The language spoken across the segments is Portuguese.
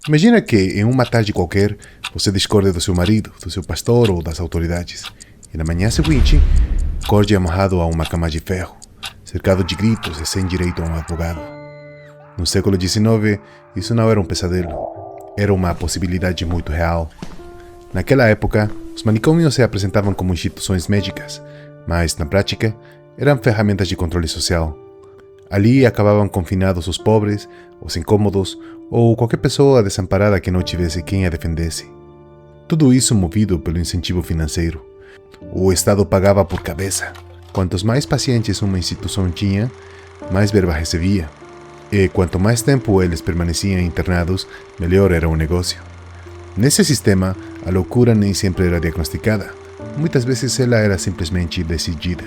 Imagina que em uma tarde qualquer você discorda do seu marido, do seu pastor ou das autoridades. E na manhã seguinte, acorde amarrado a uma cama de ferro, cercado de gritos e sem direito a um advogado. No século XIX, isso não era um pesadelo. Era uma possibilidade muito real. Naquela época, os manicômios se apresentavam como instituições médicas, mas, na prática, eram ferramentas de controle social. Ali acabavam confinados os pobres, os incômodos ou qualquer pessoa desamparada que não tivesse quem a defendesse. Tudo isso movido pelo incentivo financeiro. O Estado pagava por cabeça. Quantos mais pacientes uma instituição tinha, mais verba recebia. E quanto mais tempo eles permaneciam internados, melhor era o negócio. Nesse sistema, a loucura nem sempre era diagnosticada. Muitas vezes ela era simplesmente decidida.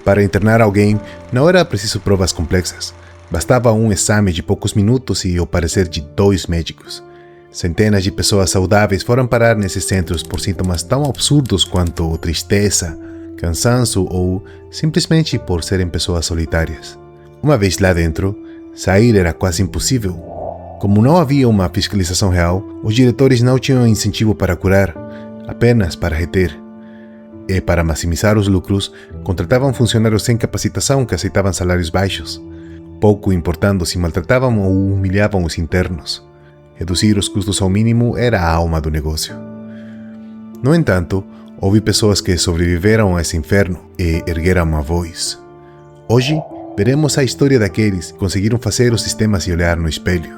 Para internar alguém, não era preciso provas complexas. Bastava um exame de poucos minutos e o parecer de 2 médicos. Centenas de pessoas saudáveis foram parar nesses centros por sintomas tão absurdos quanto tristeza, cansaço ou simplesmente por serem pessoas solitárias. Uma vez lá dentro, sair era quase impossível. Como não havia uma fiscalização real, os diretores não tinham incentivo para curar, apenas para reter. E para maximizar os lucros, contratavam funcionários sem capacitação que aceitavam salários baixos, pouco importando se maltratavam ou humilhavam os internos. Reduzir os custos ao mínimo era a alma do negócio. No entanto, houve pessoas que sobreviveram a esse inferno e ergueram a voz. Hoje, veremos a história daqueles que conseguiram fazer o sistema se olhar no espelho.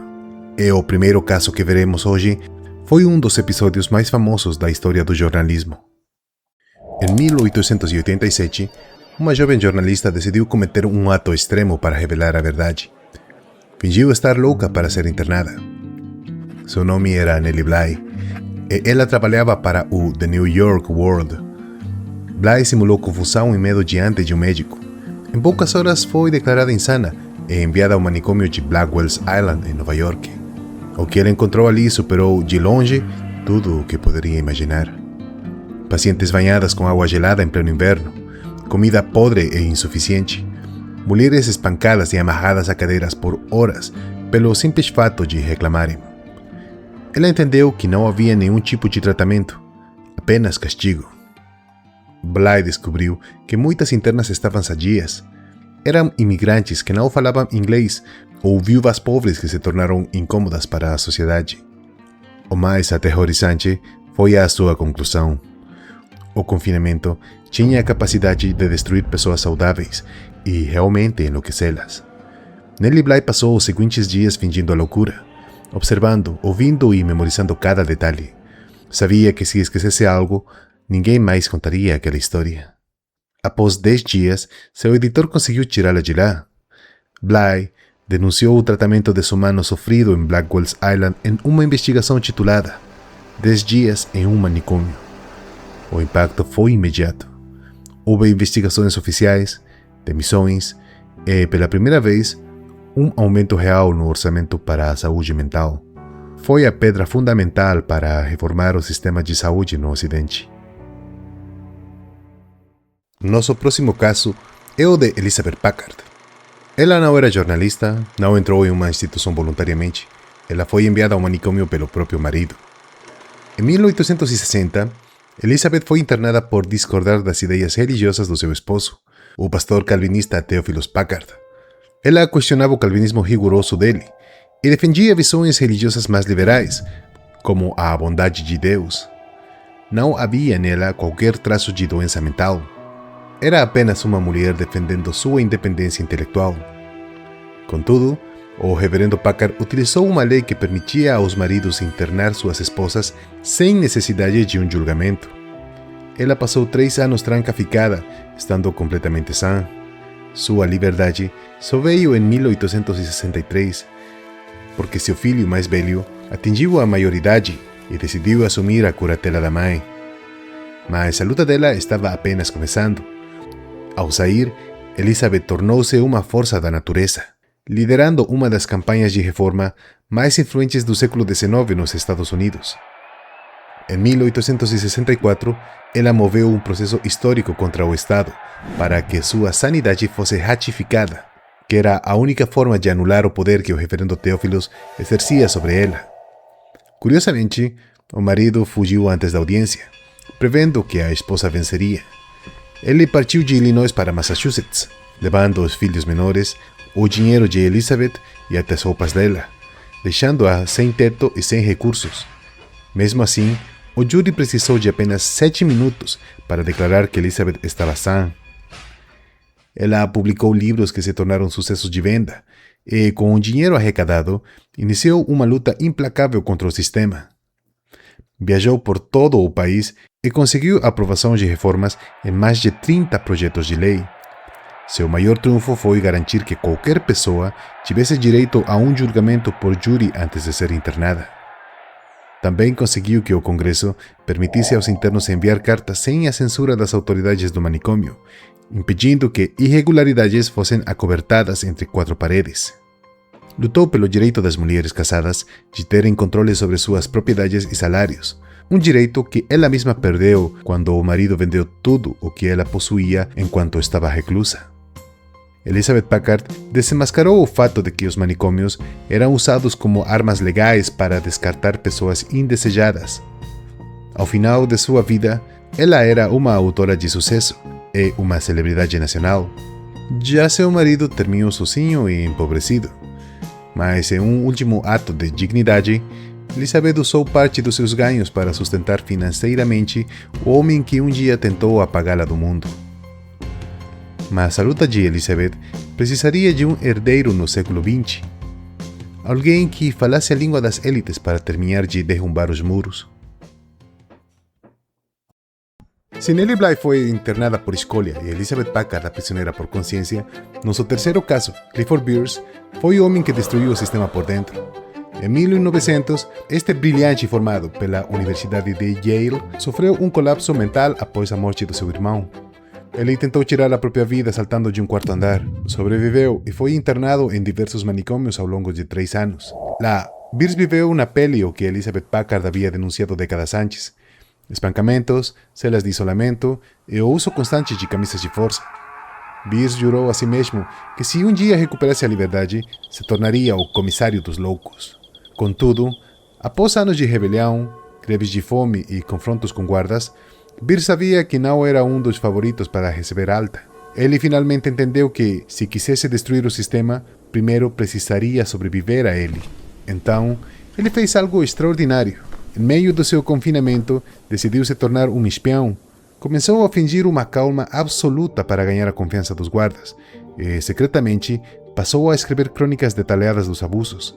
E o primeiro caso que veremos hoje foi um dos episódios mais famosos da história do jornalismo. Em 1887, uma jovem jornalista decidiu cometer um ato extremo para revelar a verdade. Fingiu estar louca para ser internada. Seu nome era Nellie Bly, e ela trabalhava para o The New York World. Bly simulou confusão e medo diante de um médico. Em poucas horas foi declarada insana e enviada ao manicômio de Blackwell's Island, em Nova York. O que ela encontrou ali superou de longe tudo o que poderia imaginar. Pacientes banhadas com água gelada em pleno inverno, comida podre e insuficiente, mulheres espancadas e amarradas a cadeiras por horas pelo simples fato de reclamarem. Ela entendeu que não havia nenhum tipo de tratamento, apenas castigo. Bly descobriu que muitas internas estavam sadias. Eram imigrantes que não falavam inglês ou viúvas pobres que se tornaram incômodas para a sociedade. O mais aterrorizante foi a sua conclusão. O confinamento tinha a capacidade de destruir pessoas saudáveis e realmente enlouquecê-las. Nellie Bly passou os seguintes dias fingindo a loucura, observando, ouvindo e memorizando cada detalhe. Sabia que se esquecesse algo, ninguém mais contaria aquela história. Após 10 dias, seu editor conseguiu tirá-la de lá. Bly denunciou o tratamento desumano sofrido em Blackwell's Island em uma investigação titulada 10 dias em um manicômio. O impacto foi imediato. Houve investigações oficiais, demissões e, pela primeira vez, um aumento real no orçamento para a saúde mental. Foi a pedra fundamental para reformar o sistema de saúde no Ocidente. Nosso próximo caso é o de Elizabeth Packard. Ela não era jornalista, não entrou em uma instituição voluntariamente. Ela foi enviada ao manicômio pelo próprio marido. Em 1860, Elizabeth foi internada por discordar das ideias religiosas do seu esposo, o pastor calvinista Theophilus Packard. Ela questionava o calvinismo rigoroso dele e defendia visões religiosas mais liberais, como a bondade de Deus. Não havia nela qualquer traço de doença mental. Era apenas uma mulher defendendo sua independência intelectual. Contudo, o reverendo Packard utilizou uma lei que permitia aos maridos internar suas esposas sem necessidade de um julgamento. Ela passou 3 anos trancada, estando completamente sã. Sua liberdade só veio em 1863, porque seu filho mais velho atingiu a maioridade e decidiu assumir a curatela da mãe. Mas a luta dela estava apenas começando. Ao sair, Elizabeth tornou-se uma força da natureza, liderando uma das campanhas de reforma mais influentes do século XIX nos Estados Unidos. Em 1864, ela moveu um processo histórico contra o Estado para que sua sanidade fosse ratificada, que era a única forma de anular o poder que o reverendo Teófilos exercia sobre ela. Curiosamente, o marido fugiu antes da audiência, prevendo que a esposa venceria. Ele partiu de Illinois para Massachusetts, levando os filhos menores, o dinheiro de Elizabeth e até as roupas dela, deixando-a sem teto e sem recursos. Mesmo assim, o júri precisou de apenas 7 minutos para declarar que Elizabeth estava sã. Ela publicou livros que se tornaram sucessos de venda e, com o dinheiro arrecadado, iniciou uma luta implacável contra o sistema. Viajou por todo o país e conseguiu a aprovação de reformas em mais de 30 projetos de lei. Seu maior triunfo foi garantir que qualquer pessoa tivesse direito a um julgamento por júri antes de ser internada. Também conseguiu que o Congresso permitisse aos internos enviar cartas sem a censura das autoridades do manicômio, impedindo que irregularidades fossem acobertadas entre 4 paredes. Lutou pelo direito das mulheres casadas de terem controle sobre suas propriedades e salários, um direito que ela mesma perdeu quando o marido vendeu tudo o que ela possuía enquanto estava reclusa. Elizabeth Packard desenmascarou o fato de que os manicômios eram usados como armas legais para descartar pessoas indesejadas. Ao final de sua vida, ela era uma autora de sucesso e uma celebridade nacional. Já seu marido terminou sozinho e empobrecido. Mas em um último ato de dignidade, Elizabeth usou parte dos seus ganhos para sustentar financeiramente o homem que um dia tentou apagá-la do mundo. Mas a luta de Elizabeth precisaria de um herdeiro no século XX. Alguém que falasse a língua das élites para terminar de derrubar os muros. Se Nellie Bly foi internada por escolha e Elizabeth Packard a prisioneira por consciência, nosso terceiro caso, Clifford Beers, foi o homem que destruiu o sistema por dentro. Em 1900, este brilhante formado pela Universidade de Yale sofreu um colapso mental após a morte do seu irmão. Ele tentou tirar a própria vida saltando de um quarto andar, sobreviveu e foi internado em diversos manicômios ao longo de 3 anos. Lá, Beers viveu na pele o que Elizabeth Packard havia denunciado décadas antes: espancamentos, celas de isolamento e o uso constante de camisas de força. Beers jurou a si mesmo que se um dia recuperasse a liberdade, se tornaria o comissário dos loucos. Contudo, após anos de rebelião, greves de fome e confrontos com guardas, Beers sabia que não era um dos favoritos para receber alta. Ele finalmente entendeu que, se quisesse destruir o sistema, primeiro precisaria sobreviver a ele. Então, ele fez algo extraordinário. Em meio do seu confinamento, decidiu se tornar um espião. Começou a fingir uma calma absoluta para ganhar a confiança dos guardas e, secretamente, passou a escrever crônicas detalhadas dos abusos.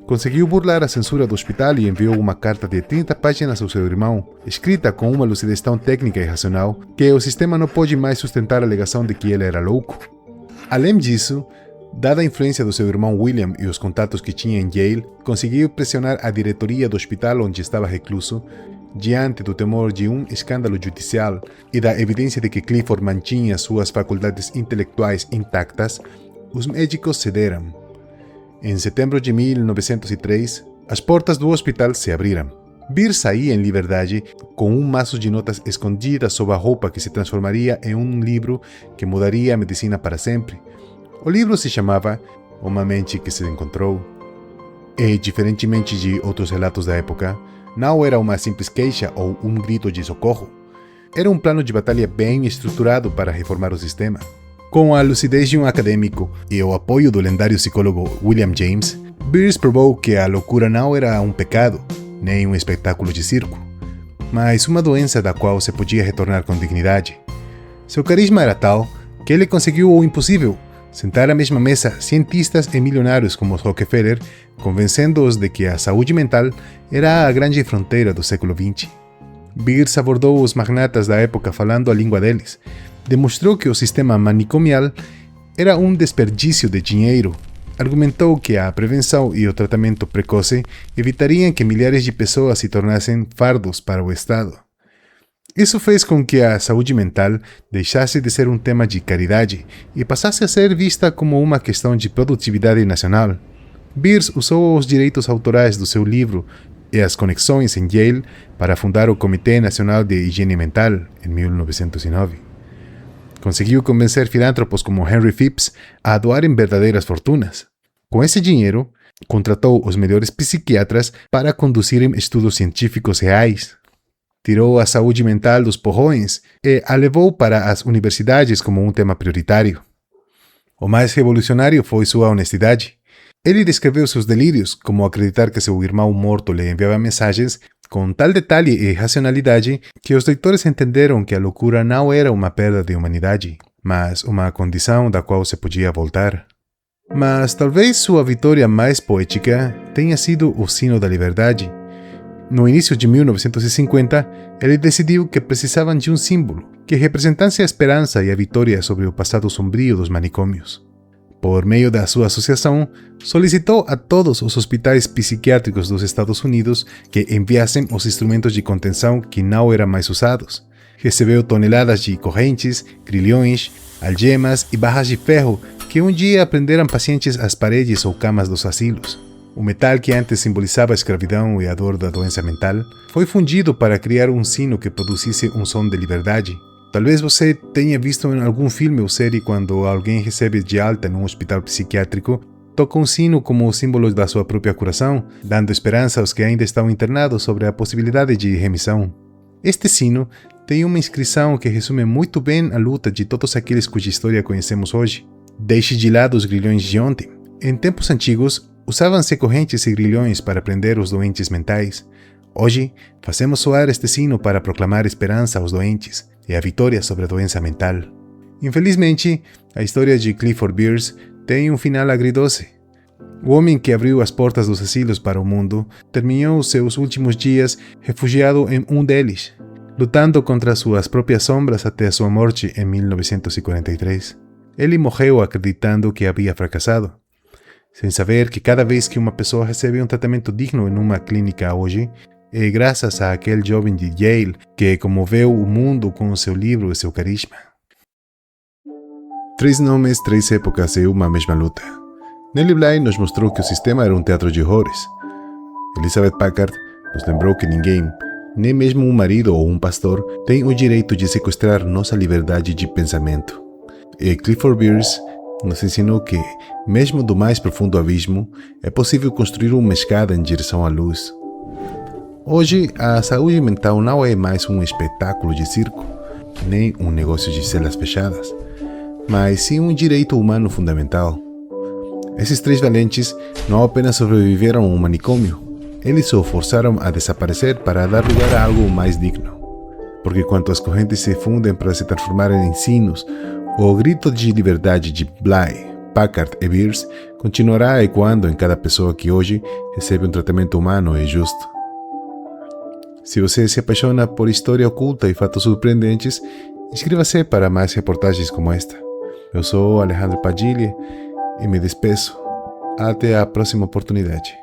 Conseguiu burlar a censura do hospital e enviou uma carta de 30 páginas ao seu irmão, escrita com uma lucidez tão técnica e racional que o sistema não pôde mais sustentar a alegação de que ele era louco. Além disso, dada a influência do seu irmão William e os contatos que tinha em Yale, conseguiu pressionar a diretoria do hospital onde estava recluso. Diante do temor de um escândalo judicial e da evidência de que Clifford mantinha suas faculdades intelectuais intactas, os médicos cederam. Em setembro de 1903, as portas do hospital se abriram. Beers saía em liberdade com um maço de notas escondidas sob a roupa que se transformaria em um livro que mudaria a medicina para sempre. O livro se chamava Uma Mente que se Encontrou. E, diferentemente de outros relatos da época, não era uma simples queixa ou um grito de socorro. Era um plano de batalha bem estruturado para reformar o sistema. Com a lucidez de um acadêmico e o apoio do lendário psicólogo William James, Beers provou que a loucura não era um pecado, nem um espetáculo de circo, mas uma doença da qual se podia retornar com dignidade. Seu carisma era tal que ele conseguiu o impossível: sentar à mesma mesa cientistas e milionários como Rockefeller, convencendo-os de que a saúde mental era a grande fronteira do século XX. Beers abordou os magnatas da época falando a língua deles. Demonstrou que o sistema manicomial era um desperdício de dinheiro. Argumentou que a prevenção e o tratamento precoce evitariam que milhares de pessoas se tornassem fardos para o Estado. Isso fez com que a saúde mental deixasse de ser um tema de caridade e passasse a ser vista como uma questão de produtividade nacional. Beers usou os direitos autorais do seu livro e as conexões em Yale para fundar o Comitê Nacional de Higiene Mental em 1909. Conseguiu convencer filántropos como Henry Phipps a doarem verdadeiras fortunas. Com esse dinheiro, contratou os melhores psiquiatras para conduzirem estudos científicos reais. Tirou a saúde mental dos porrões e a levou para as universidades como um tema prioritário. O mais revolucionário foi sua honestidade. Ele descreveu seus delírios, como acreditar que seu irmão morto lhe enviava mensagens, com tal detalhe e racionalidade que os leitores entenderam que a loucura não era uma perda de humanidade, mas uma condição da qual se podia voltar. Mas talvez sua vitória mais poética tenha sido o sino da liberdade. No início de 1950, ele decidiu que precisavam de um símbolo que representasse a esperança e a vitória sobre o passado sombrio dos manicômios. Por meio da sua associação, solicitou a todos os hospitais psiquiátricos dos Estados Unidos que enviassem os instrumentos de contenção que não eram mais usados. Recebeu toneladas de correntes, grilhões, algemas e barras de ferro que um dia prenderam pacientes às paredes ou camas dos asilos. O metal que antes simbolizava a escravidão e a dor da doença mental foi fundido para criar um sino que produzisse um som de liberdade. Talvez você tenha visto em algum filme ou série quando alguém recebe de alta num hospital psiquiátrico, toca um sino como símbolo da sua própria curação, dando esperança aos que ainda estão internados sobre a possibilidade de remissão. Este sino tem uma inscrição que resume muito bem a luta de todos aqueles cuja história conhecemos hoje. Deixe de lado os grilhões de ontem. Em tempos antigos, usavam-se correntes e grilhões para prender os doentes mentais. Hoje, fazemos soar este sino para proclamar esperança aos doentes e a vitória sobre a doença mental. Infelizmente, a história de Clifford Beers tem um final agridoce. O homem que abriu as portas dos asilos para o mundo terminou seus últimos dias refugiado em um deles, lutando contra suas próprias sombras até a sua morte em 1943. Ele morreu acreditando que havia fracassado, sem saber que cada vez que uma pessoa recebe um tratamento digno em uma clínica hoje, é graças a aquele jovem de Yale que comoveu o mundo com seu livro e seu carisma. 3 nomes, 3 épocas e uma mesma luta. Nellie Bly nos mostrou que o sistema era um teatro de horrores. Elizabeth Packard nos lembrou que ninguém, nem mesmo um marido ou um pastor, tem o direito de sequestrar nossa liberdade de pensamento. E Clifford Beers nos ensinou que, mesmo do mais profundo abismo, é possível construir uma escada em direção à luz. Hoje, a saúde mental não é mais um espetáculo de circo, nem um negócio de celas fechadas, mas sim um direito humano fundamental. Esses 3 valentes não apenas sobreviveram a um manicômio, eles se forçaram a desaparecer para dar lugar a algo mais digno. Porque quando as correntes se fundem para se transformarem em sinos, o grito de liberdade de Bly, Packard e Beers continuará ecoando em cada pessoa que hoje recebe um tratamento humano e justo. Se você se apaixona por história oculta e fatos surpreendentes, inscreva-se para mais reportagens como esta. Eu sou Alejandro Padilha e me despeço. Até a próxima oportunidade.